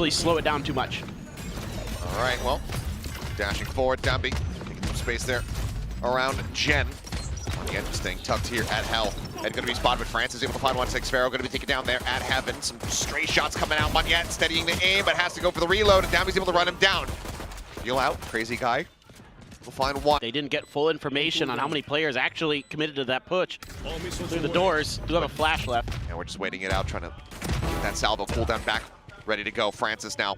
really slow it down too much. All right, well, dashing forward, Dambi, taking some space there around Jen. Again, just staying tucked here at Hell. And going to be spotted, but Francis able to find 1-6. Pharaoh going to be taken down there at Heaven. Some stray shots coming out. Munyet steadying the aim, but has to go for the reload, and Dambi's able to run him down. Heal out, crazy guy. We'll find one. They didn't get full information on how many players actually committed to that push through the doors. Do have a flash left. And we're just waiting it out, trying to get that salvo cooldown back, ready to go. Francis now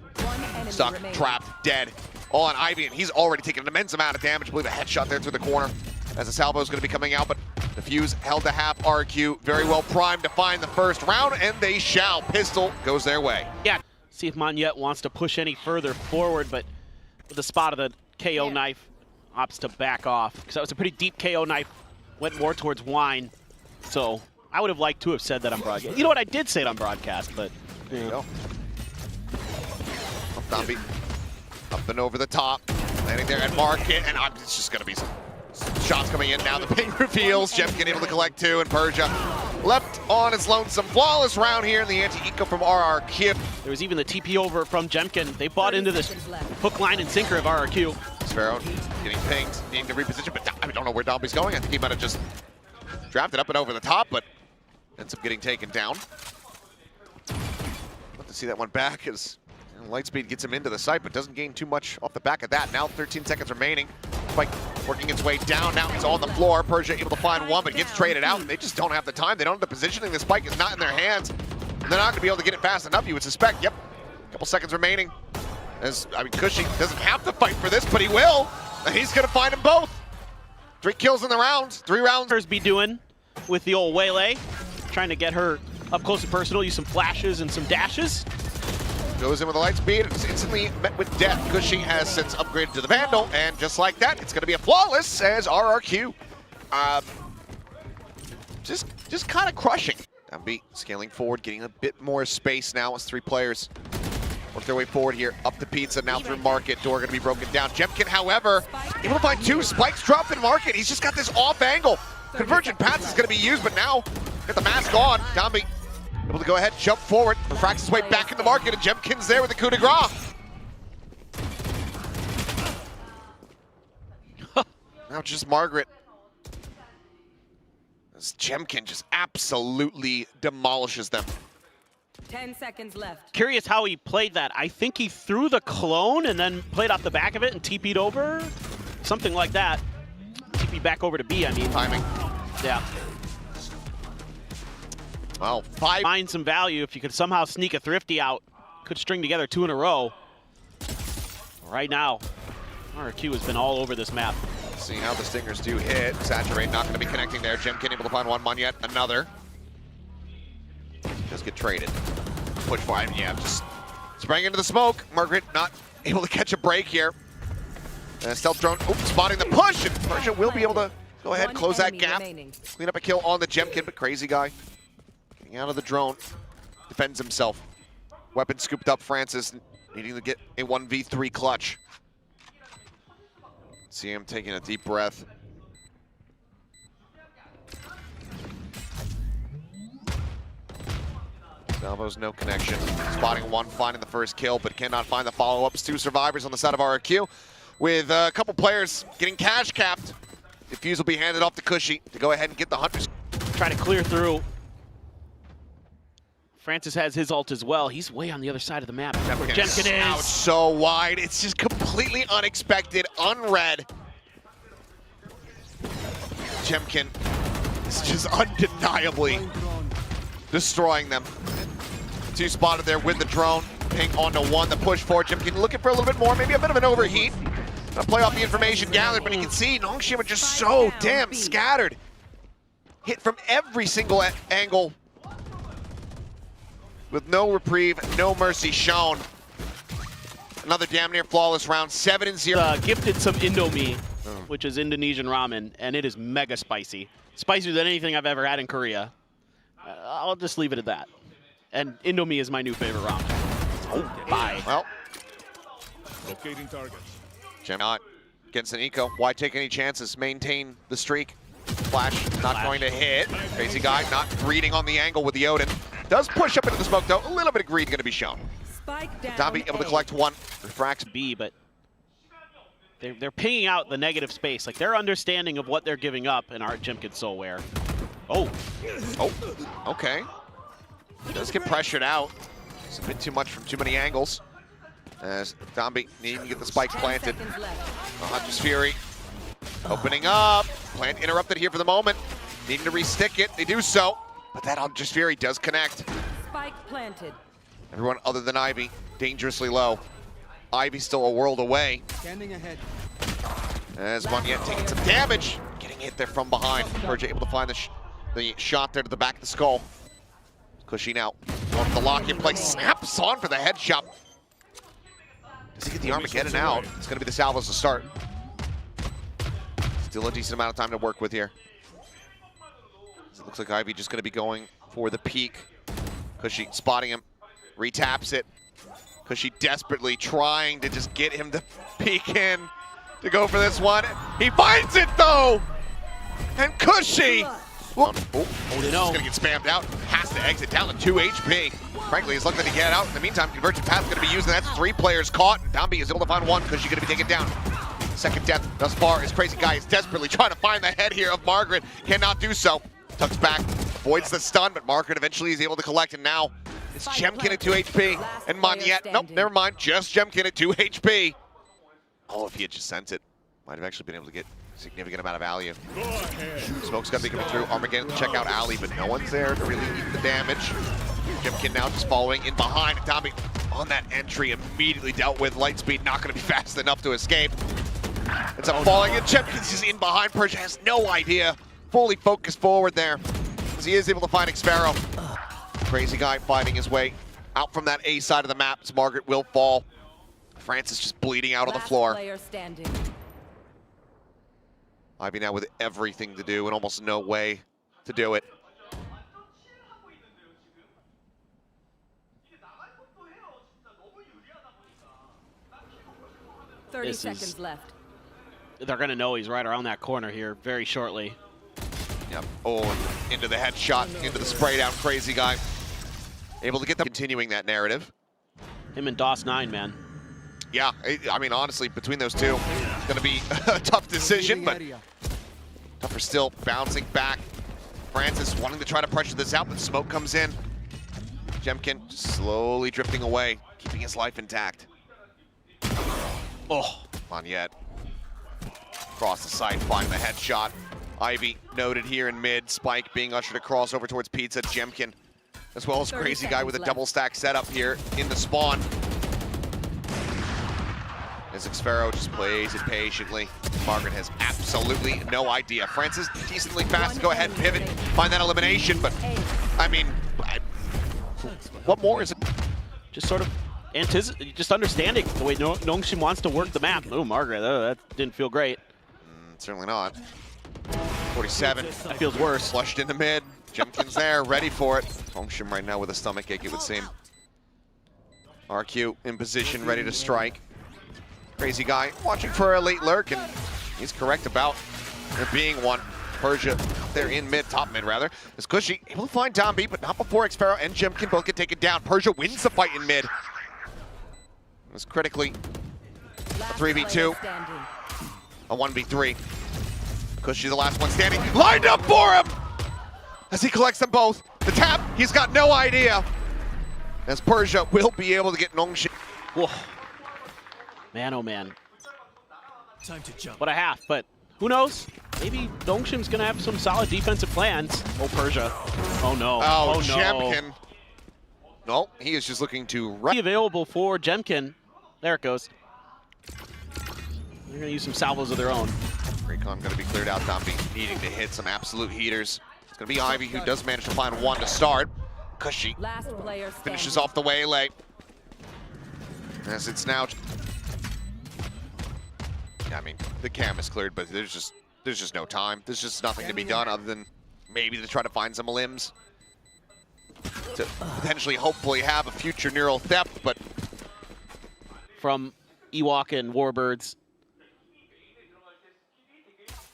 stuck, trapped, dead. All on Ivy, and he's already taken an immense amount of damage. I believe a headshot there through the corner as the salvo is going to be coming out, but the fuse held to half. RRQ very well primed to find the first round, and they shall. Pistol goes their way. Yeah, see if Munyet wants to push any further forward, but with the spot of the KO knife, opts to back off. Because that was a pretty deep KO knife, went more towards Wine. So I would have liked to have said that on broadcast. You know what, I did say it on broadcast, but there you go. Dambi up and over the top, landing there at Market, and it's just going to be some shots coming in now. The ping reveals. Jemkin able to collect two, and Persia left on his lonesome. Flawless round here in the anti-eco from RRQ. There was even the TP over from Jemkin. They bought into this hook, line, and sinker of RRQ. Pharaoh getting pinged, needing to reposition, but I don't know where Dambi's going. I think he might have just drafted up and over the top, but ends up getting taken down. Love to see that one back as Lightspeed gets him into the site, but doesn't gain too much off the back of that. Now 13 seconds remaining. Spike working its way down. Now he's on the floor. Persia able to find one, but gets traded out. They just don't have the time. They don't have the positioning. The spike is not in their hands. And they're not going to be able to get it fast enough, you would suspect. Yep, a couple seconds remaining. Cushy doesn't have to fight for this, but he will. And he's going to find them both. 3 kills in the round. 3 rounds. Be doing with the old waylay, trying to get her up close and personal, use some flashes and some dashes. Goes in with a light speed, it's instantly met with death. Cushy has since upgraded to the Vandal, and just like that, it's going to be a flawless as RRQ. Just kind of crushing. Dambi scaling forward, getting a bit more space now as 3 players work their way forward here. Up to Pizza, now through Market. Door going to be broken down. Jemkin, however, able to find 2 spikes dropped in Market. He's just got this off angle. Convergent pass is going to be used, but now get the mask on. Dambi able to go ahead, jump forward, refracts his way back in the Market, and Jemkin's there with the coup de grace. Now just Margaret. As Jemkin just absolutely demolishes them. 10 seconds left. Curious how he played that. I think he threw the clone and then played off the back of it and TP'd over. Something like that. TP back over to B, I mean. Timing. Yeah. Well, 5. Find some value if you could somehow sneak a Thrifty out. Could string together 2 in a row. Right now, RRQ has been all over this map. See how the Stingers do hit. Saturate not going to be connecting there. Jemkin able to find one. Munyet, another. Just get traded. Push for him, yeah, just sprang into the smoke. Margaret not able to catch a break here. Stealth drone, spotting the push, and Persia will be able to go ahead, close that gap. Clean up a kill on the Jemkin, but crazy guy getting out of the drone. Defends himself. Weapon scooped up. Francis needing to get a 1v3 clutch. See him taking a deep breath. Salvo's no connection. Spotting one, finding the first kill, but cannot find the follow-ups. 2 survivors on the side of RRQ, with a couple players getting cash capped. Defuse will be handed off to Cushy to go ahead and get the Hunters. Try to clear through. Francis has his ult as well. He's way on the other side of the map. Where Jemkin is. Out so wide. It's just completely unexpected, unread. Jemkin is just undeniably destroying them. 2 spotted there with the drone. Ping onto 1. The push forward. Jemkin looking for a little bit more. Maybe a bit of an overheat. Gonna play off the information gathered, but you can see Nongshim are just so damn scattered. Hit from every single angle. With no reprieve, no mercy shown. Another damn near flawless round, 7-0. Gifted some Indomie, which is Indonesian ramen, and it is mega spicy. Spicier than anything I've ever had in Korea. I'll just leave it at that. And Indomie is my new favorite ramen. Oh, bye. Well, locating targets. Gem not against an eco. Why take any chances? Maintain the streak. Flash not going to hit. Crazy guy not reading on the angle with the Odin. Does push up into the smoke though. A little bit of greed going to be shown. Spike down. Dambi able to collect one. Refracts. B, but they're pinging out the negative space. Like, they're understanding of what they're giving up, and Art Jim so aware. Oh, Okay. Does get pressured out. It's a bit too much from too many angles. As Dambi needing to get the spike 10 planted. seconds left. Hunter's Fury opening up. Plant interrupted here for the moment. Needing to re-stick it. They do so. But that Hunter's Fury does connect. Spike planted. Everyone other than Ivy dangerously low. Ivy still a world away. Standing ahead. As Monyet taking some damage. Getting hit there from behind. Perja able to find the shot there to the back of the skull. Qeon out. Going for the lock-in play. Snaps on for the headshot. Does he get the Armageddon out? It's going to be the salvos to start. Still a decent amount of time to work with here. It looks like Ivy just going to be going for the peak. Qeon spotting him. Retaps it. Qeon desperately trying to just get him to peek in to go for this one. He finds it though! And Qeon! Oh, they know. He's gonna get spammed out. Has to exit down to 2 HP. Frankly, he's lucky to get out. In the meantime, Convergent Path is gonna be used, and that's 3 players caught. And Dambi is able to find one. Qeon gonna be taken down. Second death thus far. His crazy guy is desperately trying to find the head here of Margaret. Cannot do so. Tucks back, avoids the stun, but Margaret eventually is able to collect, and now it's Jemkin at 2 HP. And Monyet, nope, never mind. Just Jemkin at 2 HP. Oh, if he had just sent it, might have actually been able to get a significant amount of value. Smoke's got to be coming through. Armageddon to check out Ali, but no one's there to really eat the damage. Jemkin now just following in behind. Dambi on that entry immediately dealt with. Lightspeed not going to be fast enough to escape. It's up falling, and Jemkin's just in behind. Persia has no idea. Fully focused forward there, as he is able to find Xpharaoh. Crazy guy fighting his way out from that A side of the map, as Margaret will fall. Francis just bleeding out on the floor. Player standing. Ivy now with everything to do and almost no way to do it. Thirty This is- seconds left. they're going to know he's right around that corner here very shortly. Yep. Oh, and into the headshot, into the spray down. Crazy guy. Able to get them continuing that narrative. Him and DOS 9, man. Yeah, I mean, honestly, between those two, it's going to be a tough decision, but tougher still. Bouncing back. Francis wanting to try to pressure this out, but smoke comes in. Jemkin slowly drifting away, keeping his life intact. Oh, Monyet. Across the side, find the headshot. Ivy noted here in mid. Spike being ushered across over towards Pizza. Jemkin, as well as 30 Crazy Guy with a seconds double stack setup here in the spawn. As Xpharaoh just plays it patiently. Margaret has absolutely no idea. Francis decently fast to go ahead and pivot, find that elimination, but I mean, what more is it? just sort of just understanding the way Nongshim wants to work the map. Oh, Margaret, that didn't feel great. Certainly not. 47. That feels worse. Flushed into mid. Jemkin's there, ready for it. Nongshim right now with a stomach ache, it would seem. RQ in position, ready to strike. Crazy guy watching for a late lurk, and he's correct about there being one. Persia, they're in mid, top mid rather. As Qeon able to find Dambi, but not before Xpharaoh and Jemkin both get taken down. Persia wins the fight in mid. It was critically a 3v2, a 1v3. Qeon the last one standing, lined up for him! As he collects them both. The tap, he's got no idea. As Persia will be able to get Nongshim. Whoa. Man, oh man. Time to jump. What a half, but who knows? Maybe Nongshim's gonna have some solid defensive plans. Oh, Persia. Oh no. Oh, no. Jemkin. No, he is just looking to Be available for Jemkin. There it goes. They're gonna use some salvos of their own. Recon gonna be cleared out. Dambi needing to hit some absolute heaters. It's gonna be Ivy who does manage to find one to start. Qeon Last player standing. finishes off the waylay. As it's now. I mean, the cam is cleared, but there's just no time. There's just nothing to be done other than maybe to try to find some limbs to potentially, hopefully, have a future neural theft. But From Ewok and Warbirds.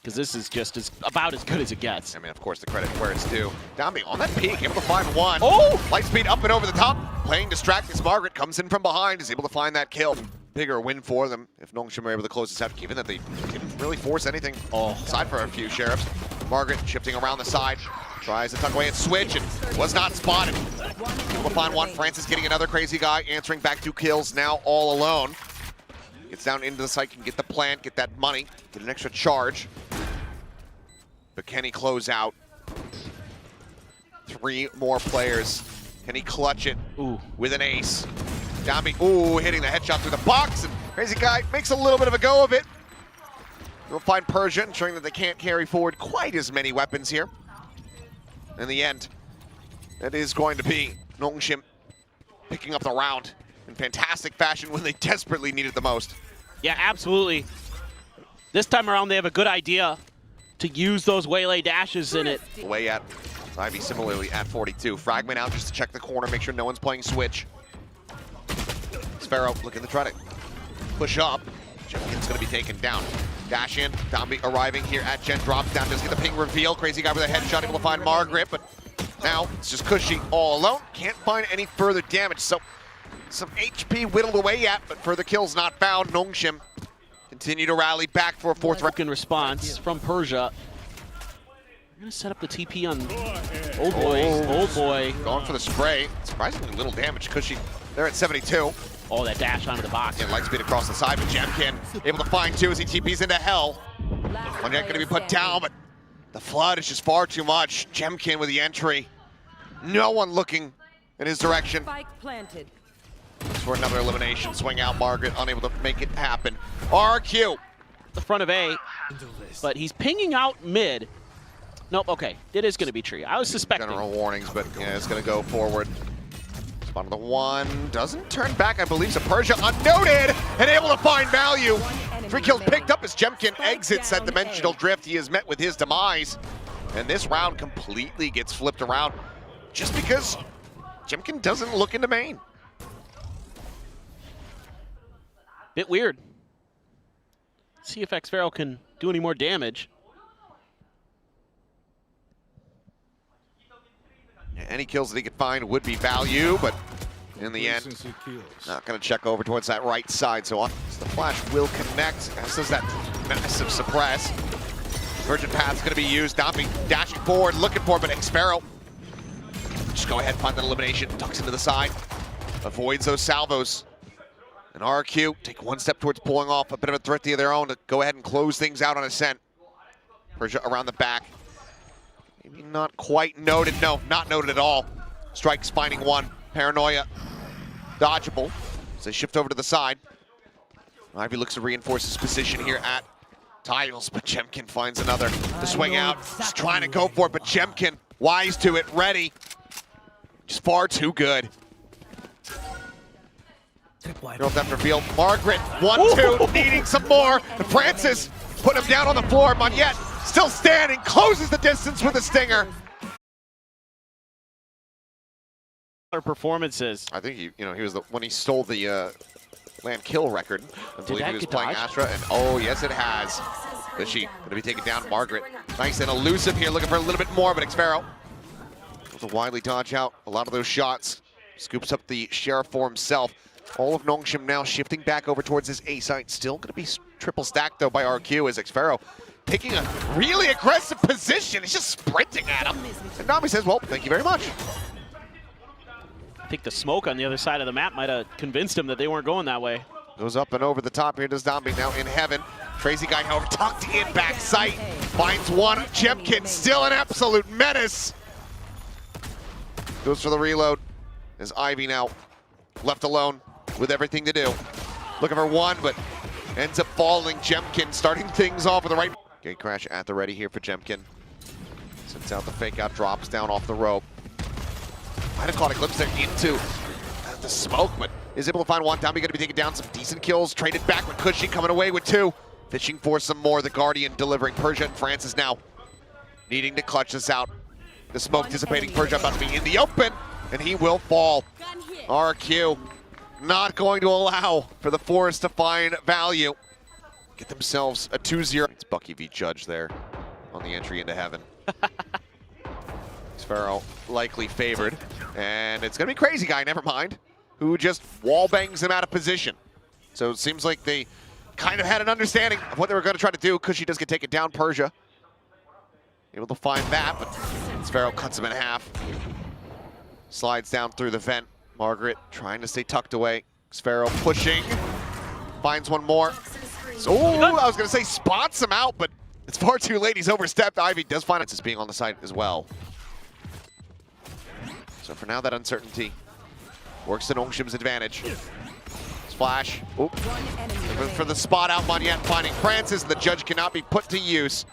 because this is just about as good as it gets. I mean, of course, the credit where it's due. Downbeat on that peak, able to find one. Oh! Lightspeed up and over the top, playing distracted as Margaret comes in from behind, is able to find that kill. Bigger win for them if Nongshim are able to close this out, given that they didn't really force anything aside for a few Sheriffs. Margaret shifting around the side, tries to tuck away and switch, and was not spotted. Able to find one. Francis getting another crazy guy, answering back 2 kills, now all alone. Gets down into the site, can get the plant, get that money, get an extra charge. But can he close out? 3 more players. Can he clutch it with an ace? Downbeat, hitting the headshot through the box, and crazy guy makes a little bit of a go of it. We'll find Persia, ensuring that they can't carry forward quite as many weapons here. In the end, it is going to be Nongshim picking up the round in fantastic fashion when they desperately need it the most. Yeah, absolutely. This time around, they have a good idea to use those waylay dashes in it. Away at Ivy similarly at 42. Fragment out just to check the corner, make sure no one's playing switch. Sparrow looking to try to push up. Jemkin's going to be taken down. Dash in, Downbeat arriving here at Gen, drops down, does get the ping reveal. Crazy guy with a headshot, able to find Margaret, but now it's just Cushy all alone. Can't find any further damage, so some HP whittled away at, but further kills not found. Nongshim continue to rally back for a 4th round. In response from Persia. They're going to set up the TP on Old Boy. Old Boy. Going for the spray. Surprisingly little damage. Cushy, they're at 72. Oh, that dash onto the box. And Lightspeed across the side, but Jemkin able to find 2 as he TPs into hell. One yet going to be put down, but the flood is just far too much. Jemkin with the entry. No one looking in his direction. Spike planted. For another elimination. Swing out Margaret, unable to make it happen. RRQ. The front of A, but he's pinging out mid. Nope, okay. It is going to be tree. I was suspecting. General warnings, but yeah, it's going to go forward. Spot on the 1. Doesn't turn back, I believe. So Persia unnoted and able to find value. 3 kills picked up as Jemkin exits that dimensional drift. He is met with his demise. And this round completely gets flipped around just because Jemkin doesn't look into main. Bit weird. See if Xferro can do any more damage. Any kills that he could find would be value, but in the end, not going to check over towards that right side. So the flash will connect, as does that massive suppress. Virgin Path's going to be used. Downbeat dashing forward, looking for it, but Xferro just go ahead, find that elimination, ducks into the side, avoids those salvos. And RRQ take 1 step towards pulling off a bit of a threat of their own to go ahead and close things out on Ascent. Persia around the back. Maybe not quite noted. No, not noted at all. Strikes finding 1. Paranoia. Dodgeable. So they shift over to the side. Ivy looks to reinforce his position here at Tiles, but Jemkin finds another. The swing out. Just trying to go for it, but Jemkin, wise to it, ready. Just far too good. Girl depth reveal. Margaret, 1-2, needing some more. And Francis put him down on the floor. Monette still standing, closes the distance with a stinger. Performances. I think he was when he stole the land kill record. I believe he was playing Astra, and oh yes, it has. Cushy going to be taken down. Margaret, nice and elusive here, looking for a little bit more, but Xferro able to widely dodge out a lot of those shots. Scoops up the Sheriff for himself. All of Nongshim now shifting back over towards his A site. Still going to be triple stacked, though, by RQ as Xferro taking a really aggressive position. He's just sprinting at him. And Nami says, well, thank you very much. I think the smoke on the other side of the map might have convinced him that they weren't going that way. Goes up and over the top. Here does Dombey now in heaven. Crazy guy, however, tucked in back sight. Finds 1. Jemkin still an absolute menace. Goes for the reload. As Ivy now left alone with everything to do. Looking for 1, but ends up falling. Jemkin starting things off with the right. Gate crash at the ready here for Jemkin. Sends out the fake out, drops down off the rope. Might have caught a glimpse there into the smoke, but is able to find 1. Dombey going to be taking down some decent kills. Traded back with Cushy coming away with 2. Fishing for some more. The Guardian delivering. Persia and Francis now needing to clutch this out. The smoke dissipating. Persia about to be in the open, and he will fall. RQ not going to allow for the Forest to find value. get themselves a 2-0. It's Bucky v. Judge there on the entry into heaven. Sphero likely favored. And it's going to be Crazy Guy, never mind, who just wall bangs him out of position. So it seems like they kind of had an understanding of what they were going to try to do. Cushy does get taken down. Persia able to find that, but Sphero cuts him in half. Slides down through the vent. Margaret trying to stay tucked away. Sphero pushing. Finds one more. So, I was going to say spots him out, but it's far too late. He's overstepped. Ivy does find it as being on the side as well. So for now, that uncertainty works to Nongshim's advantage. Splash. Oop. For the spot out, Monyet finding Francis. The Judge cannot be put to use.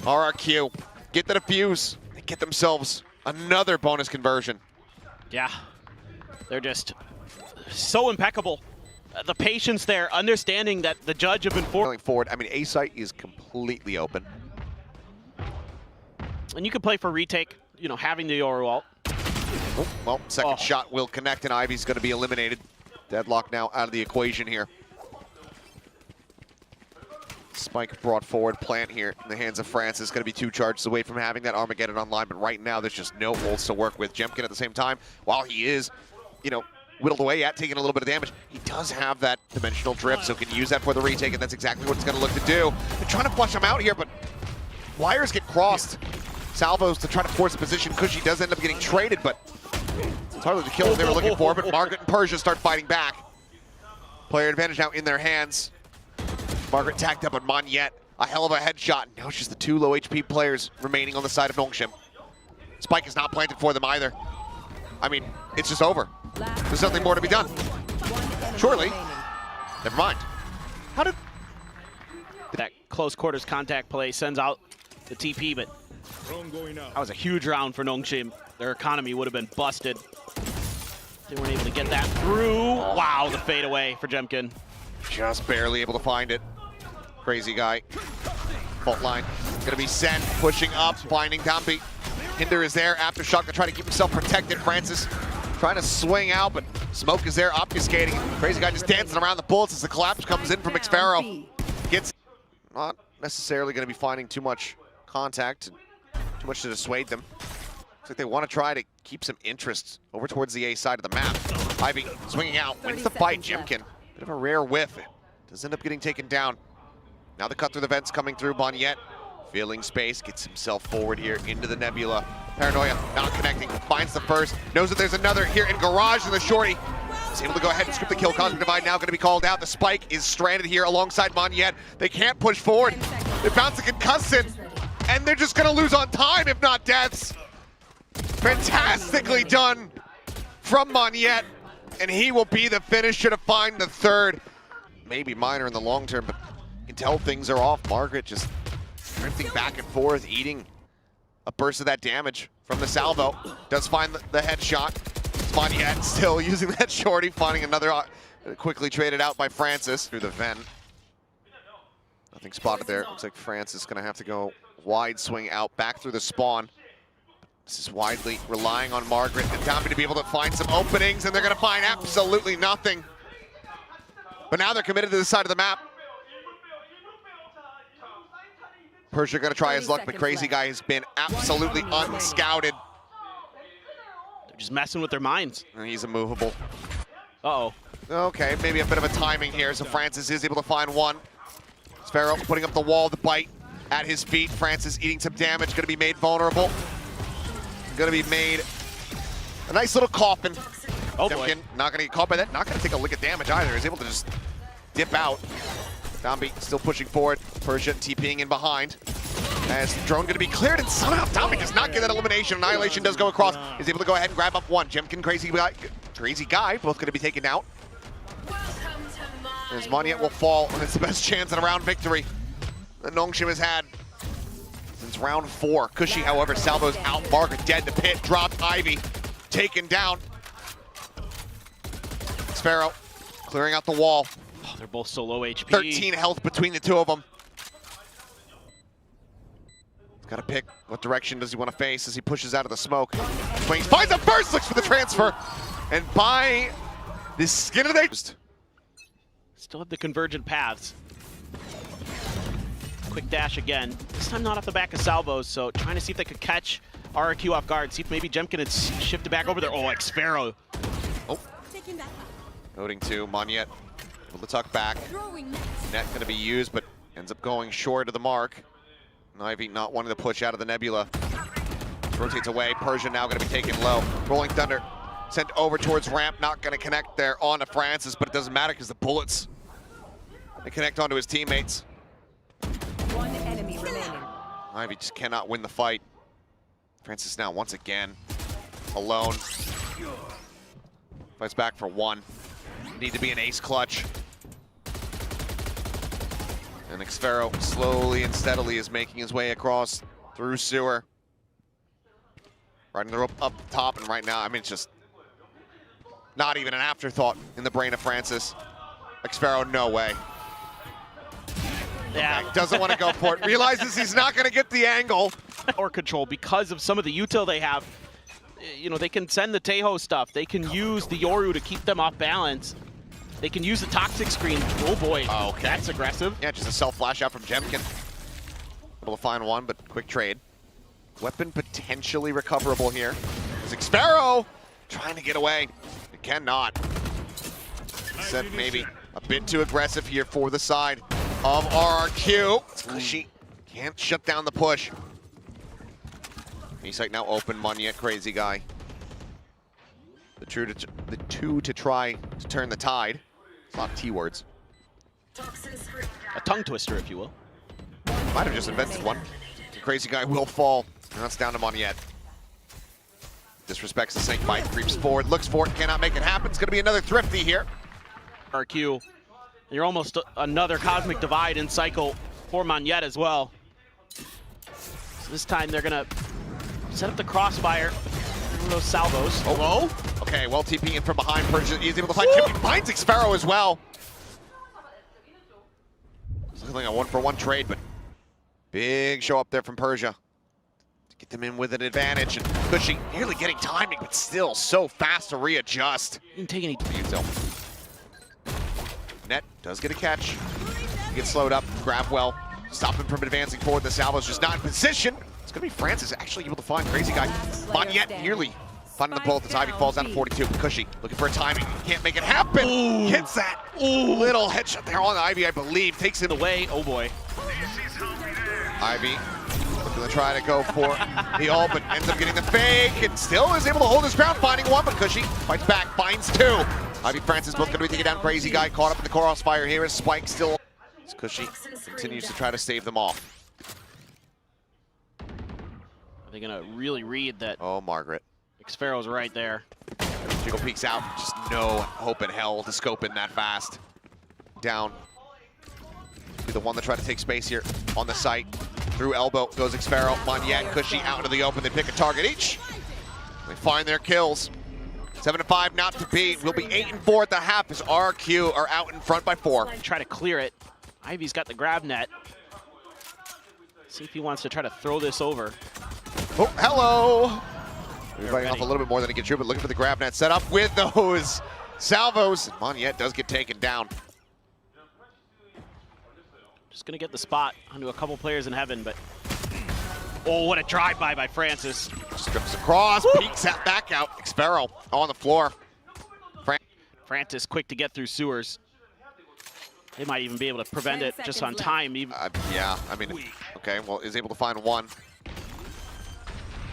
RRQ get the defuse. They get themselves another bonus conversion. Yeah, they're just so impeccable. The patience there, understanding that the Judge have been forward. I mean, A site is completely open. And you can play for retake, you know, having the Yoru ult. Oh, well, second shot will connect, and Ivy's going to be eliminated. Deadlock now out of the equation here. Spike brought forward. Plant here in the hands of Francis. Going to be 2 charges away from having that Armageddon online, but right now there's just no ults to work with. Jemkin at the same time, while he is, you know, whittled away at taking a little bit of damage, he does have that dimensional drift, so can use that for the retake, and that's exactly what it's going to look to do. They're trying to flush him out here, but wires get crossed. Salvos to try to force a position. Cushy does end up getting traded, but it's hardly the kill they were looking for, but Margaret and Persia start fighting back. Player advantage now in their hands. Margaret tacked up on Monyet. A hell of a headshot. Now it's just the 2 low HP players remaining on the side of Nongshim. Spike is not planted for them either. I mean, it's just over. There's nothing more to be done. Surely. Never mind. How did that close quarters contact play sends out the TP, but that was a huge round for Nongshim. Their economy would have been busted. They weren't able to get that through. Wow, the fade away for Jemkin. Just barely able to find it. Crazy Guy. Fault line. Gonna be sent, pushing up, finding Dompi. Hinder is there. Aftershock to try to keep himself protected. Francis trying to swing out, but Smoke is there, obfuscating. Crazy Guy just dancing around the bullets as the collapse comes in from Xfero. Gets not necessarily going to be finding too much contact, too much to dissuade them. Looks like they want to try to keep some interest over towards the A side of the map. Ivy swinging out, wins the fight. Jemkin, bit of a rare whiff. Does end up getting taken down. Now the cut through the vents coming through. Monyet feeling space, gets himself forward here into the Nebula. Paranoia not connecting, finds the first, knows that there's another here in Garage, and the shorty is able to go ahead and script the kill. Cosmic Divide now going to be called out. The Spike is stranded here alongside Monyet. They can't push forward. They bounce a concussant, and they're just going to lose on time, if not deaths. Fantastically done from Monyet, and he will be the finisher to find the third. Maybe minor in the long term, but you can tell things are off. Margaret just drifting back and forth, eating a burst of that damage from the salvo. Does find the headshot. Monyet still using that shorty, finding another, quickly traded out by Francis through the vent. Nothing spotted there. Looks like Francis is going to have to go wide swing out back through the spawn. This is widely relying on Margaret and Tommy to be able to find some openings, and they're going to find absolutely nothing. But now they're committed to the side of the map. Persia going to try his luck, but Crazy Guy has been absolutely unscouted. They're just messing with their minds. And he's immovable. Uh-oh. Okay, maybe a bit of a timing here, so Francis is able to find one. Sphero putting up the wall, the bite at his feet. Francis eating some damage, going to be made vulnerable. Going to be made a nice little coffin. Oh Jemkin boy. not going to get caught by that, not going to take a lick of damage either. He's able to just dip out. Dombi still pushing forward. Persia TPing in behind. As the drone going to be cleared, and somehow Dombi does not get that elimination. Annihilation does go across. He's able to go ahead and grab up one. Jemkin, Crazy Guy, both going to be taken out. As Monyet will fall, and it's the best chance at a round victory that Nongshim has had since round 4. Cushy, however, salvos out. Margaret dead. The pit dropped. Ivy taken down. Sphero clearing out the wall. Oh, they're both so low HP. 13 health between the two of them. Got to pick what direction does he want to face as he pushes out of the smoke. Swings, finds the first, looks for the transfer. And by the skin of their... Still have the convergent paths. Quick dash again. This time not off the back of salvos, so trying to see if they could catch RRQ off guard. See if maybe Jemkin had shifted back over there. Oh, Xpharaoh. Oh. Loading to Monyet. Able to tuck back. Net going to be used, but ends up going short of the mark. Ivy not wanting to push out of the Nebula. Rotates away. Persia now going to be taken low. Rolling Thunder sent over towards ramp. Not going to connect there onto Francis, but it doesn't matter because the bullets, they connect onto his teammates. One enemy remaining. Ivy just cannot win the fight. Francis now once again alone. Fights back for one. Need to be an ace clutch. And Xpharaoh slowly and steadily is making his way across through sewer. Riding the rope up top, and right now, I mean, it's just not even an afterthought in the brain of Francis. Xpharaoh, no way. Yeah. Okay, doesn't want to go for it. Realizes he's not going to get the angle. Or control because of some of the util they have. You know, they can send the Tejo stuff. They can use the Yoru to keep them off balance. They can use the toxic screen. Oh boy, okay. That's aggressive. Yeah, just a self-flash out from Jemkin. Able to find one, but quick trade. Weapon potentially recoverable here. It's Xpharaoh trying to get away. It cannot. Said maybe a bit too aggressive here for the side of RRQ. She can't shut down the push. He's like now open, Monyet, crazy guy. The two to try to turn the tide. It's a lot of T words. A tongue twister, if you will. Might have just invented one. The crazy guy will fall. And that's down to Monyet. Disrespects the Snake Bite, creeps forward, looks for it, cannot make it happen. It's going to be another Thrifty here. RQ, you're almost another Cosmic Divide in cycle for Monyet as well. So this time they're going to set up the crossfire. Those salvos. Oh, whoa. Okay, well TP in from behind. Persia is able to find Jimmy. Finds Xpharaoh as well. It's looking like a one-for-one trade, but big show up there from Persia to get them in with an advantage. And Cushy nearly getting timing, but still so fast to readjust. Didn't take any. Net does get a catch. He gets slowed up. Grab well. Stop him from advancing forward. The salvo's just not in position. It's going to be Francis actually able to find crazy guy. Monyet nearly finding the bullet. This Ivy falls down to 42. Cushy looking for a timing. Can't make it happen. Ooh. Hits that. Ooh. Little headshot there on Ivy, I believe. Takes it away. Oh boy. Ivy looking to try to go for the ult, but ends up getting the fake and still is able to hold his ground, finding one, but Cushy fights back, finds two. Ivy, Francis both going to be taking down crazy guy. Caught up in the crossfire here is Spike still. Cushy continues to try to stave them off. Are they going to really read that? Oh, Margaret. Xpharaoh's right there. Jiggle peeks out, just no hope in hell to scope in that fast. Down. Be the one that tried to take space here on the site. Through elbow goes Xpharaoh. Monyet, Cushy out into the open. They pick a target each. They find their kills. 7-5 not to beat. We'll be 8-4 at the half as RRQ are out in front by 4. Try to clear it. Ivy's got the grab net. See if he wants to try to throw this over. Oh, hello! He's biting off a little bit more than he can chew, but looking for the grab net set up with those salvos. Monyet does get taken down. Just gonna get the spot onto a couple players in heaven, but oh, what a drive-by by Francis. Strips across, peeks that back out. Xpharaoh on the floor. Francis quick to get through sewers. They might even be able to prevent it just on time. Even. Yeah, I mean, okay, well, is able to find one.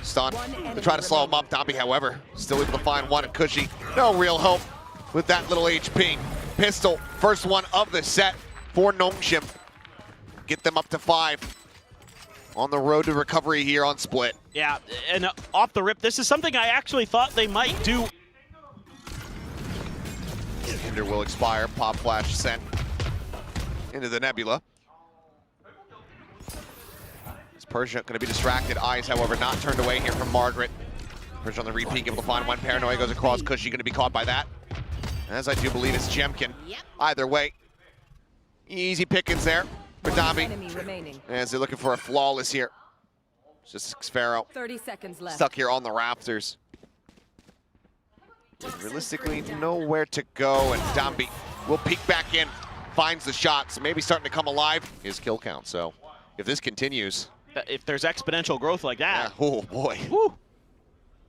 Stun. They try to slow him up. Dobby, however, still able to find one. And Cushy, no real hope with that little HP. Pistol, first one of the set for Nongshim. Get them up to 5. On the road to recovery here on Split. Yeah, and off the rip, this is something I actually thought they might do. Hinder will expire. Pop flash sent into the Nebula. Is Persia going to be distracted? Eyes, however, not turned away here from Margaret. Persia on the repeat, able to find one. Paranoia goes across. Cushy going to be caught by that. As I do believe it's Jemkin. Either way, easy pickings there for Dobby. As they're looking for a flawless here. It's just Xpharaoh 30 seconds left. stuck here on the rafters. Realistically, nowhere to go, and Domby will peek back in. finds the shot, so maybe starting to come alive. His kill count, so if this continues. If there's exponential growth like that. Yeah, oh boy. Woo.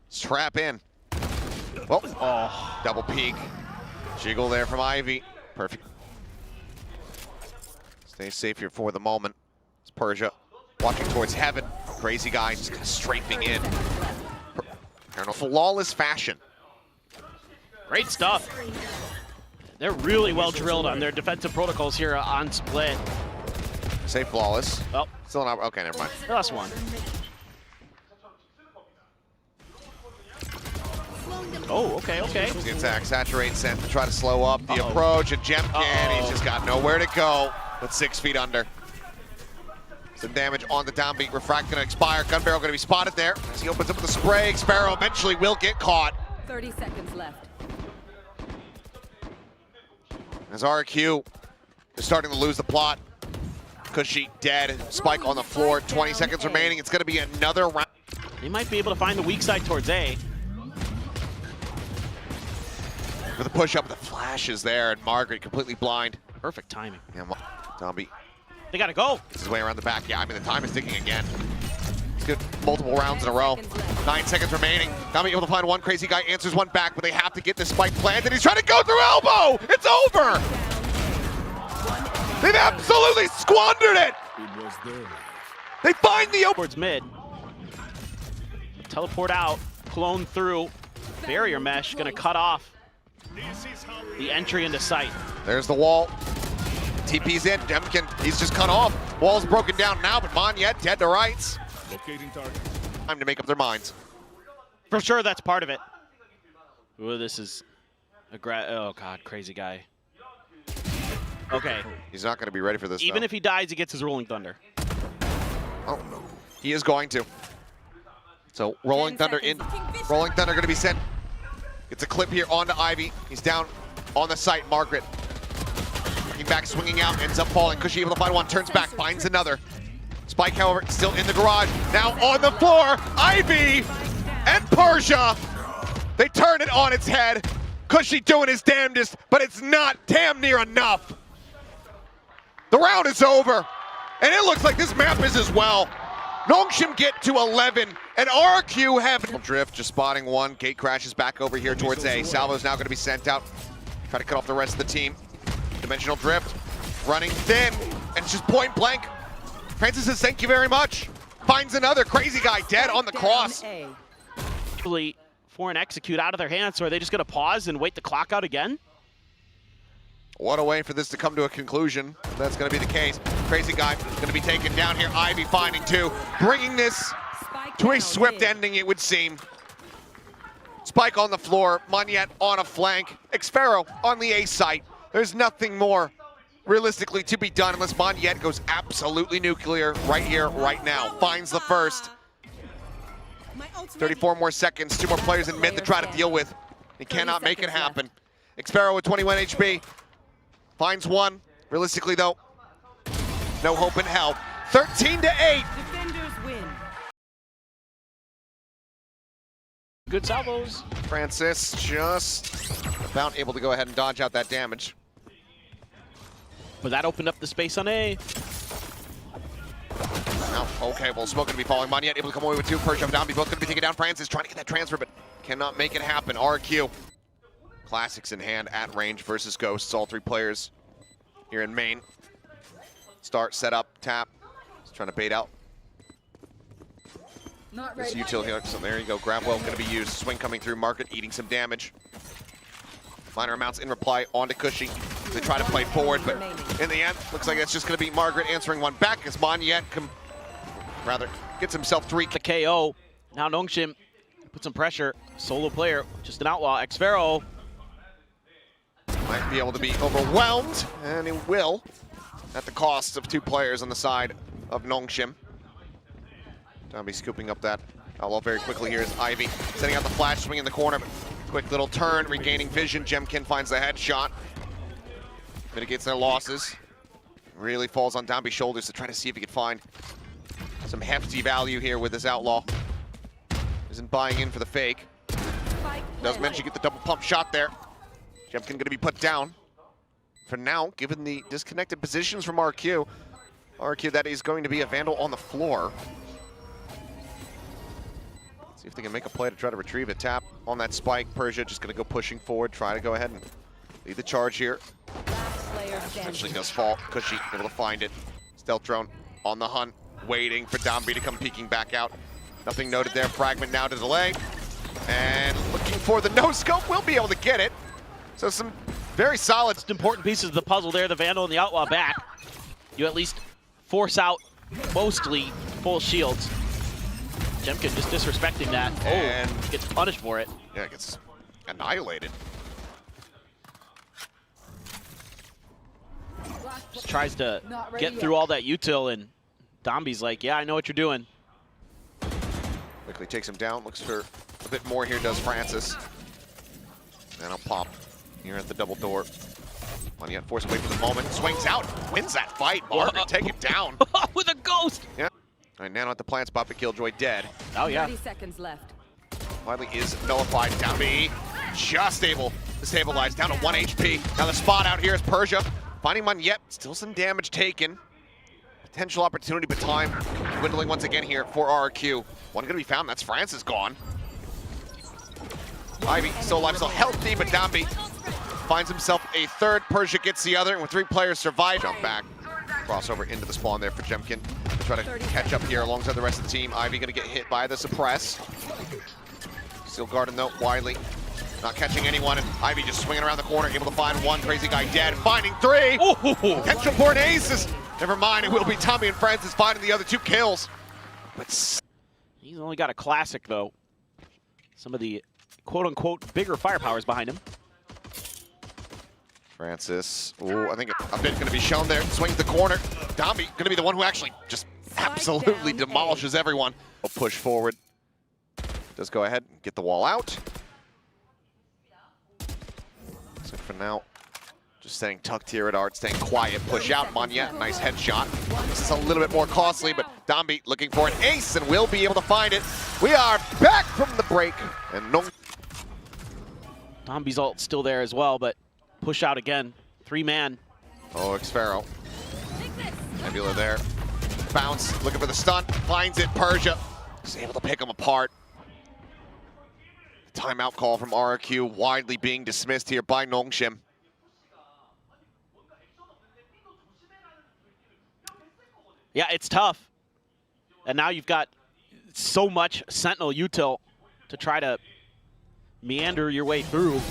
Strap in. Oh, double peek. Jiggle there from Ivy. Perfect. Stay safe here for the moment. It's Persia walking towards heaven. Crazy guy just kind of strafing in. In a flawless fashion. Great stuff. They're really well drilled on their defensive protocols here on split. Say flawless. Oh, Still not. Okay, never mind. last one. Oh, okay, okay. The attack, saturate, sent to try to slow up the approach, and Jemkin, he's just got nowhere to go, but 6 feet under. Some damage on the downbeat, Refract gonna expire, Gun Barrel gonna be spotted there. As he opens up with the spray, Sparrow eventually will get caught. 30 seconds left. As RRQ is starting to lose the plot. Cushy dead, Spike on the floor, 20 seconds remaining, it's gonna be another round. They might be able to find the weak side towards A. With a push up, the flash is there, and Margaret completely blind. Perfect timing. Yeah, Zombie They gotta go. gets his way around the back. Yeah, I mean, the time is ticking again. It's good, multiple rounds in a row. 9 seconds remaining. Zombie able to find one, Crazy Guy answers one back, but they have to get this Spike planted. He's trying to go through elbow! It's over! They've absolutely squandered it! It was there. They find the open. Towards mid. Teleport out. Clone through. Barrier mesh gonna cut off the entry into sight. There's the wall. TP's in. Jemkin, he's just cut off. Wall's broken down now, but Monyet dead to rights. Locating target. Time to make up their minds. For sure, that's part of it. Ooh, this is a oh god, Crazy Guy. Okay. He's not going to be ready for this. Even though. if he dies, he gets his Rolling Thunder. Oh, he is going to. So Rolling Thunder in. Rolling Thunder going to be sent. Gets a clip here onto Ivy. He's down on the site. Margaret. Looking back, swinging out, ends up falling. Cushy able to find one, turns back, finds another. Spike, however, still in the garage. Now on the floor, Ivy and Persia. They turn it on its head. Cushy doing his damnedest, but it's not damn near enough. The round is over, and it looks like this map is as well. Nongshim get to 11, and RRQ have drift, just spotting one. Gate crashes back over here towards A. Salvo's now going to be sent out. Try to cut off the rest of the team. Dimensional drift, running thin, and it's just point blank. Francis says thank you very much. Finds another Crazy Guy dead on the cross. Actually, for an execute out of their hands, so are they just going to pause and wait the clock out again? What a way for this to come to a conclusion. That's going to be the case. Crazy Guy going to be taken down here. Ivy finding two, bringing this to a swift ending, it would seem. Spike on the floor, Monyet on a flank, Xpharaoh on the A site. There's nothing more realistically to be done unless Monyet goes absolutely nuclear right here, right now. Finds the first. 34 more seconds, 2 more players in mid to try to deal with. He cannot make it happen. Xpharaoh with 21 HP. Finds one. Realistically, though, no hope in hell. 13-8. Defenders win. Good salvos. Francis just about able to go ahead and dodge out that damage. But that opened up the space on A. Now, okay, well, Smoke gonna be falling. Monyet able to come away with 2. Persia down. Both gonna be taken down. Francis trying to get that transfer, but cannot make it happen. RRQ. Classics in hand at range versus Ghosts. All 3 players here in main. Start, set up, tap. Just trying to bait out this util here. So there you go. Grab well going to be used. Swing coming through. Market eating some damage. Minor amounts in reply onto Cushy. They try to play forward, but in the end, looks like it's just going to be Margaret answering one back as Monyet gets himself 3. The KO. Now Nongshim put some pressure. Solo player, just an outlaw. Xpharaoh might be able to be overwhelmed, and he will, at the cost of 2 players on the side of Nongshim. Zombie scooping up that outlaw very quickly here is Ivy. Setting out the flash, swing in the corner, but quick little turn, regaining vision. Jemkin finds the headshot. Mitigates their losses. Really falls on Dombey's shoulders to try to see if he can find some hefty value here with this outlaw. Isn't buying in for the fake. Does mention get the double pump shot there. Jemkin gonna be put down. for now, given the disconnected positions from RRQ. RRQ, that is going to be a Vandal on the floor. See if they can make a play to try to retrieve a tap on that spike. Persia just going to go pushing forward, try to go ahead and lead the charge here. Eventually does fall. Cushy able to find it. Stealth drone on the hunt, waiting for Domby to come peeking back out. Nothing noted there. Fragment now to delay. And looking for the no-scope. Will be able to get it. So some very solid. Important pieces of the puzzle there. The Vandal and the Outlaw back. You at least force out mostly full shields. Jemkin just disrespecting that. And gets punished for it. Yeah, gets annihilated. Just tries to get through all that util, and Domby's like, yeah, I know what you're doing. Quickly takes him down, looks for a bit more here, does Francis. And a pop here at the double door. Money forced away for the moment, swings out, wins that fight. Margaret take it down. With a ghost! Yeah. All right, Nano at the plant spot, but Killjoy dead. Oh, yeah. 30 seconds left. Wiley is nullified. Domby just able to stabilize, down to 1 HP. Now the spot out here is Persia. Finding Monyet, still some damage taken. Potential opportunity, but time dwindling once again here for RRQ. One gonna be found, that's Francis gone. Ivy still alive, still healthy, but Domby finds himself a third. Persia gets the other, and with 3 players survive. Jump back, crossover into the spawn there for Jemkin. Try to catch up here alongside the rest of the team. Ivy gonna get hit by the suppress. Still guarding though, Wiley. Not catching anyone, and Ivy just swinging around the corner, able to find one. Crazy guy dead, finding 3. Potential for an aces. Never mind, it will be Tommy and Francis finding the other 2 kills. But He's only got a classic, though. Some of the quote-unquote bigger firepowers behind him. Francis, I think a bit going to be shown there. Swings the corner. Domby going to be the one who actually just absolutely demolishes everyone. A push forward. Does go ahead and get the wall out. So for now, just staying tucked here at Art, staying quiet, push out. Monyet, nice headshot. This is a little bit more costly, but Domby looking for an ace and will be able to find it. We are back from the break. And Domby's ult still there as well, but push out again. 3-man. Oh, Xpharaoh. Nebula there. Bounce, looking for the stun. Finds it, Persia. He's able to pick him apart. Timeout call from RRQ, widely being dismissed here by Nongshim. Yeah, it's tough. And now you've got so much Sentinel util to try to meander your way through.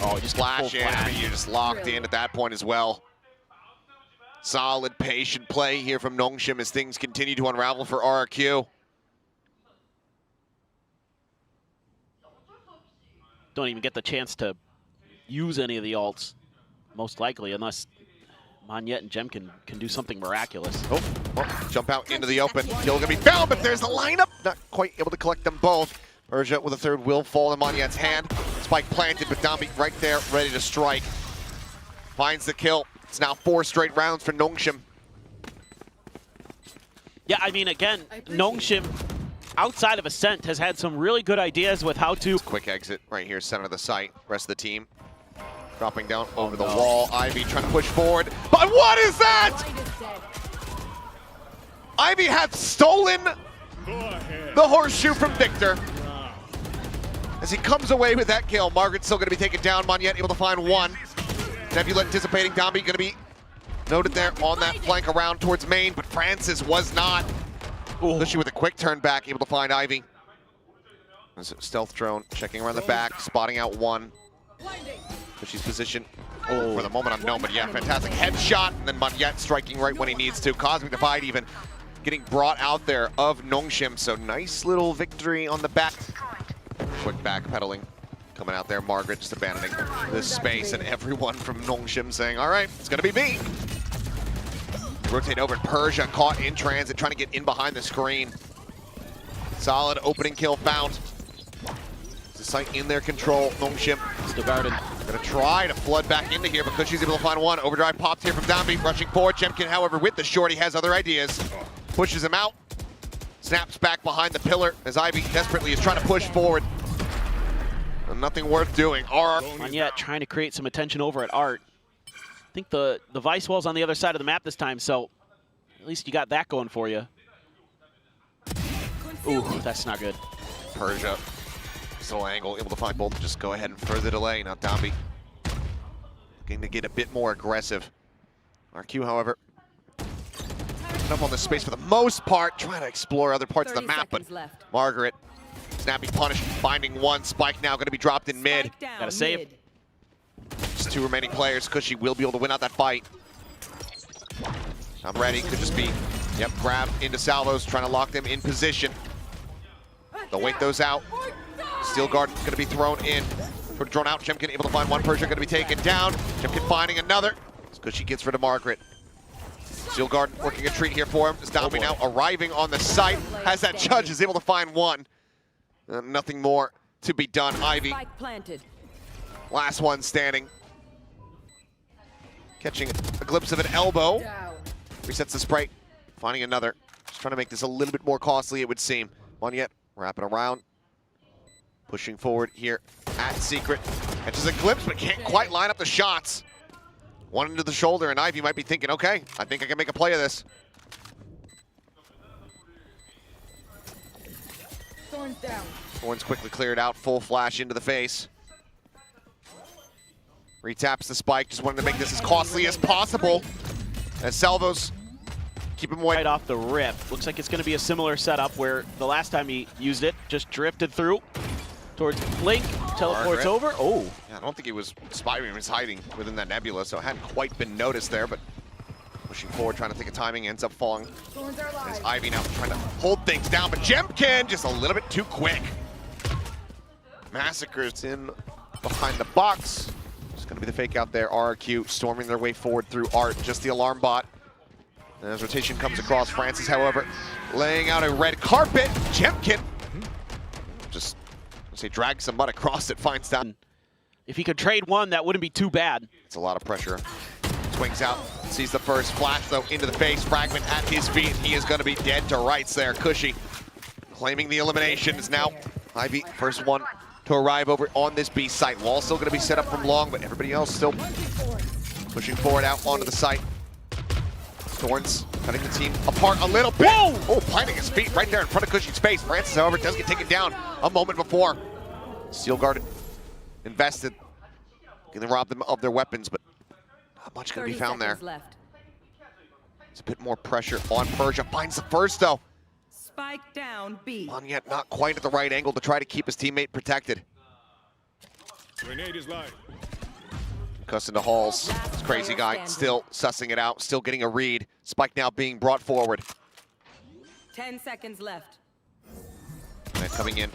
Oh, just flash in. I mean, you're just locked in at that point as well. Solid, patient play here from Nongshim as things continue to unravel for RRQ. Don't even get the chance to use any of the ults, most likely, unless Monyet and Jemkin can do something miraculous. Oh, well, jump out into the open. Kill gonna be found, but there's the lineup. Not quite able to collect them both. Persia with a third will fall in Monyet's hand. Spike planted, but Domby right there, ready to strike. Finds the kill. It's now 4 straight rounds for Nongshim. Yeah, I mean, again, Nongshim, outside of Ascent, has had some really good ideas with how to... Quick exit right here, center of the site. Rest of the team dropping down over the wall. Ivy trying to push forward. But what is that? Ivy had stolen the horseshoe from Victor. As he comes away with that kill, Margaret's still going to be taken down. Monyet able to find 1. Nebula anticipating Domby going to be noted there on that flank around towards main, but Francis was not. Especially with a quick turn back, able to find Ivy. There's a stealth drone checking around the back, spotting out 1. She's positioned for the moment unknown, but yeah, fantastic headshot, and then Monyet striking right when he needs to. Cosmic Divide even getting brought out there of Nongshim, so nice little victory on the back. Quick backpedaling coming out there. Margaret just abandoning this space, and everyone from Nongshim saying, all right, it's gonna be me. Rotate over, and Persia caught in transit, trying to get in behind the screen. Solid opening kill found. The site in their control. Nongshim Still guarded. gonna try to flood back into here, because she's able to find 1. Overdrive popped here from Domby, rushing forward. Jemkin, however, with the short, he has other ideas. Pushes him out. Snaps back behind the pillar as Ivy desperately is trying to push forward. And nothing worth doing. Monyet trying to create some attention over at Art. think the Vice wall's on the other side of the map this time, so at least you got that going for you. Ooh, that's not good. Persia, still angle, able to find both. Just go ahead and further delay. Now Dambi looking to get a bit more aggressive. RQ, however, up on the space for the most part, trying to explore other parts of the map, but Margaret, snappy punish, finding one. Spike now going to be dropped in mid. Gotta save. Just 2 remaining players. Cushy will be able to win out that fight. I'm ready. Could just be, yep, grab into salvos, trying to lock them in position. They'll wait those out. Steel guard going to be thrown in. Drawn out. Jemkin able to find one. Persia going to be taken down. Jemkin finding another. Cushy gets rid of Margaret. Steel guard working a treat here for him. Dambi now arriving on the site. As that judge is able to find one. Nothing more to be done. Ivy, last one standing. Catching a glimpse of an elbow. Resets the spray. Finding another. Just trying to make this a little bit more costly, it would seem. Monyet wrapping around. Pushing forward here at Secret. Catches a glimpse, but can't quite line up the shots. One into the shoulder, and Ivy might be thinking, okay, I think I can make a play of this. Thorns down. Thorns quickly cleared out, full flash into the face. Retaps the spike, just wanted to make this as costly as possible. As Salvos keep him away. Right off the rip. Looks like it's going to be a similar setup where the last time he used it, just drifted through towards Blink, teleports over. Oh. Yeah, I don't think he was spying, he was hiding within that nebula, so it hadn't quite been noticed there, but pushing forward, trying to think of timing, ends up falling. There's Ivy now trying to hold things down, but Jemkin just a little bit too quick. Massacres in behind the box. It's going to be the fake out there. RRQ storming their way forward through Art, just the alarm bot. And as rotation comes across, Francis, however, laying out a red carpet. Jemkin just, let's say, drags some mud across it, finds down. If he could trade one, that wouldn't be too bad. It's a lot of pressure. Swings out, sees the first flash, though, into the face. Fragment at his feet. He is going to be dead to rights there. Cushy claiming the elimination is now Ivy, first one to arrive over on this B site. Wall still going to be set up from long, but everybody else still pushing forward out onto the site. Thorns cutting the team apart a little bit. Whoa! Oh, planting his feet right there in front of Cushy's face. Francis, however, does get taken down a moment before. Steel guarded, invested, going to rob them of their weapons, but not much going to be found there. It's a bit more pressure on Persia. Finds the first, though. Spike down B. Monyet not quite at the right angle to try to keep his teammate protected. Grenade is live. Cuss into Halls. This crazy guy still sussing it out, still getting a read. Spike now being brought forward. 10 seconds left. And coming in.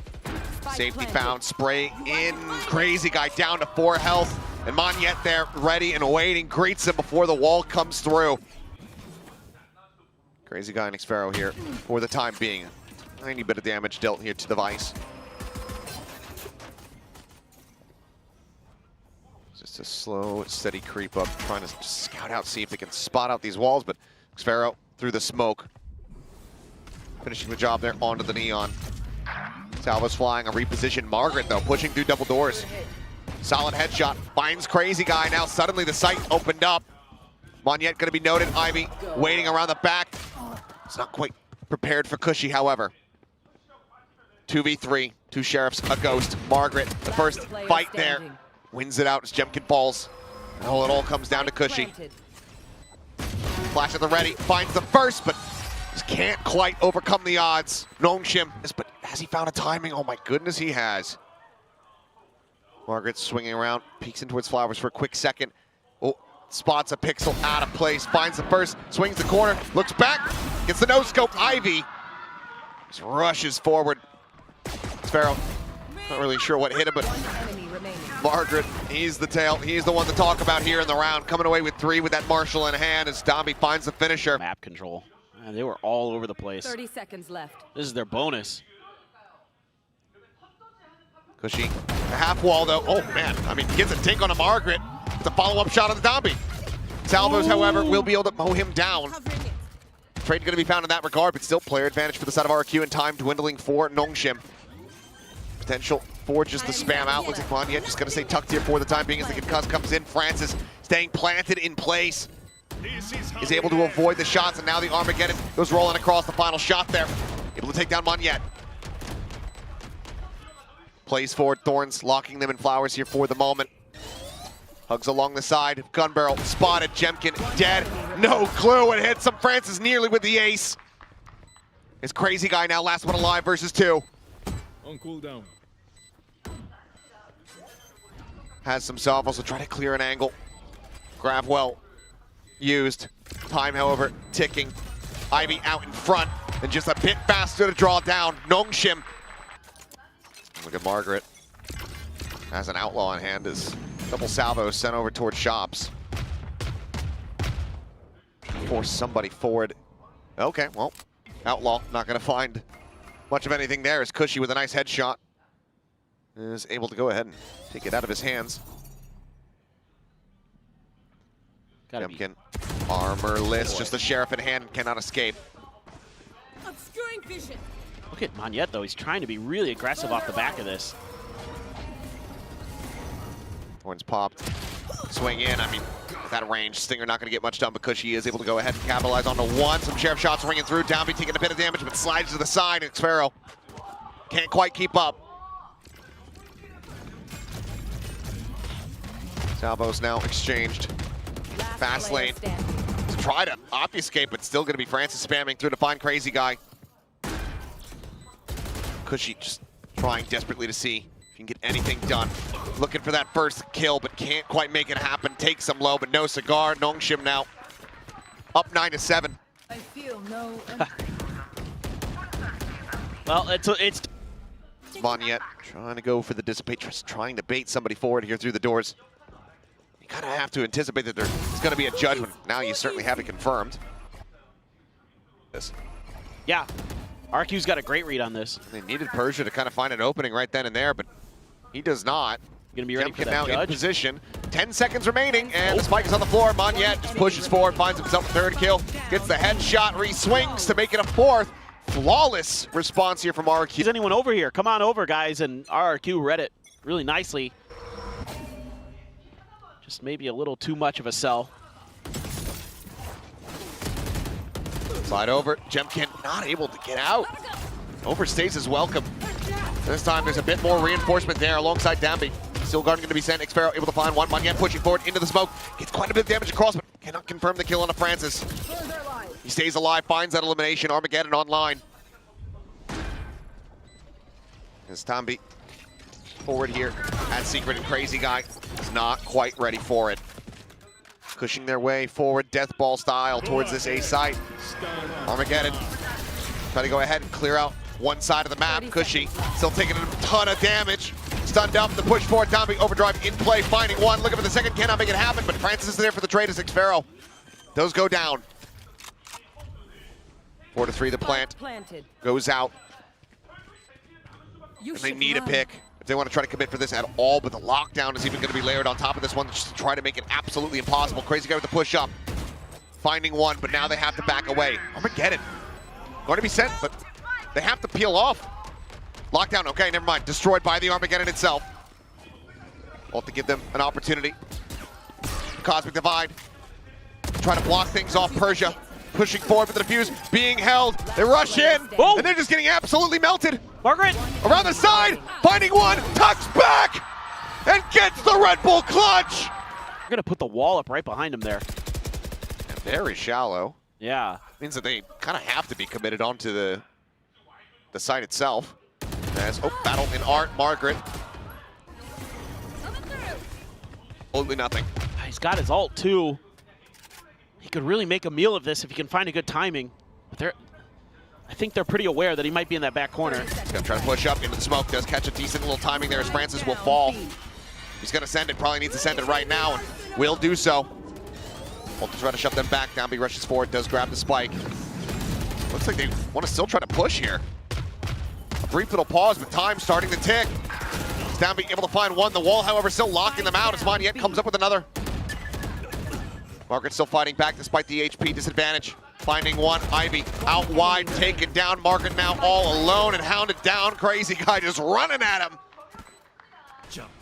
Safety found. Spray in. Crazy guy down to 4 health. And Monyet there, ready and waiting. Greets him before the wall comes through. Crazy guy and Xfero here for the time being. Tiny bit of damage dealt here to the Vice. Just a slow, steady creep up, trying to scout out, see if they can spot out these walls, but Xfero through the smoke. Finishing the job there onto the Neon. Salva's flying, a reposition. Margaret, though, pushing through double doors. Solid headshot, finds crazy guy. Now suddenly the site opened up. Monyet going to be noted. Ivy waiting around the back. It's not quite prepared for Cushy, however. 2v3, 2 sheriffs, a ghost. Margaret, the first fight there. Wins it out as Jemkin falls. Oh, it all comes down to Cushy. Flash at the ready, finds the first, but just can't quite overcome the odds. Nongshim, but has he found a timing? Oh my goodness, he has. Margaret swinging around, peeks in towards Flowers for a quick second. Oh, spots a pixel out of place, finds the first, swings the corner, looks back, gets the no-scope. Ivy just rushes forward. Xfero, not really sure what hit him, but Margaret, he's the tail. He's the one to talk about here in the round. Coming away with 3 with that Marshall in hand as Dambi finds the finisher. Map control. Man, they were all over the place. 30 seconds left. This is their bonus. Cushy, a half wall though. Oh man, I mean, gets a take on a Margaret. It's a follow-up shot on the Dambi. Salvos, however, will be able to mow him down. Trade going to be found in that regard, but still player advantage for the side of RRQ and time dwindling for Nongshim. Potential just the spam out. Looks like Monyet just gonna stay tucked here for the time being as the concuss comes in. Francis staying planted in place. Is able to avoid the shots, and now the Armageddon goes rolling across the final shot there. Able to take down Monyet. Plays forward, Thorns locking them in flowers here for the moment. Hugs along the side, gun barrel spotted, Jemkin dead. No clue, it hits him. Francis nearly with the ace. His crazy guy now last one alive versus 2. On cooldown. Has some salvos to try to clear an angle. Grab well used. Time, however, ticking. Ivy out in front, and just a bit faster to draw down. Nongshim. Look at Margaret. Has an outlaw on hand as double salvo sent over towards shops. Force somebody forward. Okay, well, outlaw not gonna find much of anything there as Cushy with a nice headshot is able to go ahead and take it out of his hands. Jemkin, armorless, just the sheriff in hand, cannot escape. Obscuring vision. Look at Monyet, though. He's trying to be really aggressive off the back of this. Thorns popped. Swing in. I mean, with that range, Stinger not going to get much done because she is able to go ahead and capitalize on the one. Some sheriff shots ringing through. Downbeat taking a bit of damage, but slides to the side. And Xfero can't quite keep up. Salvos now exchanged. Fast lane. Try to obfuscate, but still going to be Francis spamming through to find Crazy Guy. Cushy just trying desperately to see if you can get anything done. Looking for that first kill, but can't quite make it happen. Takes some low, but no cigar. Nongshim now up 9-7. I feel no. Well, it's Monyet trying to go for the dissipate, just trying to bait somebody forward here through the doors. You kind of have to anticipate that there's going to be a judgment. Now you certainly have it confirmed. yeah. RQ's got a great read on this. They needed Persia to kind of find an opening right then and there, but he does not. Gonna be ready for Jemkin that now judge. in position. 10 seconds remaining, and the spike is on the floor. Monyet just pushes forward, finds himself a third kill, gets the headshot, re-swings to make it a fourth. Flawless response here from RRQ. Is anyone over here? Come on over, guys, and RRQ read it really nicely. Just maybe a little too much of a sell. Slide over, Jemkin not able to get out. Overstays his welcome. This time there's a bit more reinforcement there alongside Dambi. Still guarding going to be sent. Xfero able to find one. Monyet pushing forward into the smoke. Gets quite a bit of damage across, but cannot confirm the kill on a Francis. He stays alive, finds that elimination. Armageddon online. As Tambi forward here at Secret, and Crazy Guy is not quite ready for it. Pushing their way forward, death ball style, towards this A site. Armageddon try to go ahead and clear out one side of the map. Cushy still taking a ton of damage. Stunned up, the push forward, Tambi overdrive in play, finding one. Looking for the second, cannot make it happen, but Francis is there for the trade as Xfero. Those go down. 4-3, the plant goes out. And they need a pick if they want to try to commit for this at all, but the lockdown is even going to be layered on top of this one just to try to make it absolutely impossible. Crazy Guy with the push up. Finding one, but now they have to back away. Armageddon going to be sent, but they have to peel off. Lockdown, okay, never mind. Destroyed by the Armageddon itself. We'll have to give them an opportunity. Cosmic Divide. Try to block things off. Persia pushing forward with the defuse, being held. They rush in, and they're just getting absolutely melted. Margaret! Around the side, finding one, tucks back, and gets the Red Bull clutch. We're gonna put the wall up right behind him there. Very shallow. Yeah. Means that they kind of have to be committed onto the site itself. As, battle in art, Margaret. Absolutely nothing. He's got his ult too. He could really make a meal of this if he can find a good timing. But I think they're pretty aware that he might be in that back corner. He's gonna try to push up into the smoke. Does catch a decent little timing there as Francis will fall. He's gonna send it, probably needs to send it right now, and will do so. Will try to shove them back. Downbeat rushes forward, does grab the spike. Looks like they want to still try to push here. A brief little pause, but time starting to tick. Downbeat able to find one. The wall, however, still locking them out as Monyet comes up with another. Margaret still fighting back despite the HP disadvantage. Finding one, Ivy out wide, taken down. Margaret now all alone and hounded down. Crazy Guy just running at him.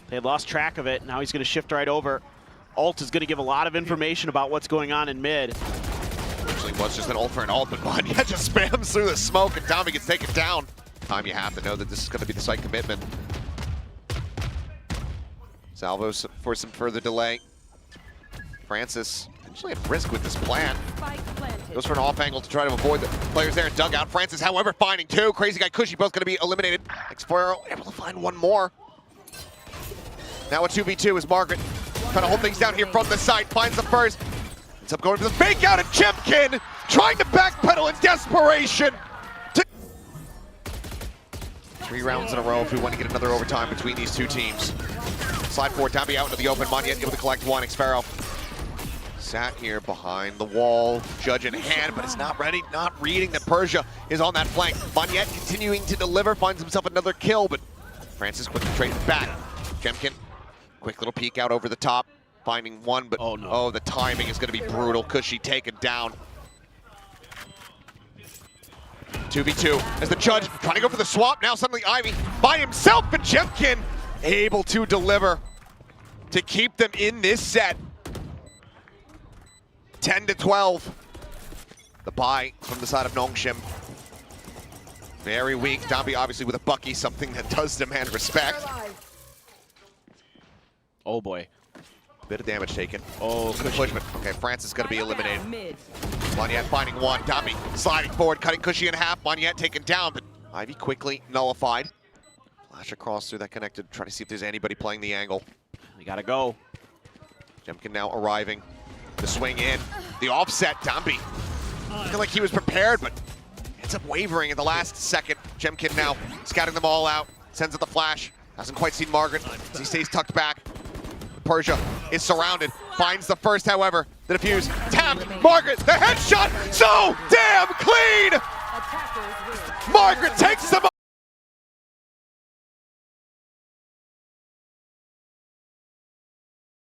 They had lost track of it. Now he's going to shift right over. Ult is going to give a lot of information about what's going on in mid. Actually was just an ult for an ult, but Manya just spams through the smoke and Tommy gets taken down. Time you have to know that this is going to be the site commitment. Salvo for some further delay. Francis actually at risk with this plan. Goes for an off angle to try to avoid the players there in dugout. Francis, however, finding two. Crazy Guy, Cushy both going to be eliminated. Explorer able to find one more. Now a 2v2 is Margaret trying to hold things down here from the side. Finds the first. Ends up going for the fake out, and Chimkin trying to backpedal in desperation. 3 rounds in a row if we want to get another overtime between these two teams. Slide forward, Tabby out into the open. Manya able to collect one. Xfaro sat here behind the wall, judge in hand, but is not ready, not reading that Persia is on that flank. Manya continuing to deliver, finds himself another kill, but Francis quickly trades it back. Jemkin, quick little peek out over the top, finding one, but oh, the timing is going to be brutal. Cushy taken down. 2v2 as the judge trying to go for the swap. Now suddenly Ivy by himself, and Jemkin able to deliver to keep them in this set. 10-12. The buy from the side of Nongshim. Very weak. Dambi obviously with a Bucky, something that does demand respect. Oh boy. Bit of damage taken. Oh, pushman. Okay, Francis is going to be eliminated. Monyet finding one. Dambi sliding forward, cutting Cushy in half. Monyet taken down, but Ivy quickly nullified. Flash across through that connected, trying to see if there's anybody playing the angle. We gotta go. Jemkin now arriving. The swing in. The offset, Dambi. Looking like he was prepared, but ends up wavering at the last second. Jemkin now scouting them all out. Sends out the flash. Hasn't quite seen Margaret as he stays tucked back. Persia is surrounded. Finds the first, however. The defuse. Tapped. Margaret, the headshot. So damn clean! Margaret takes them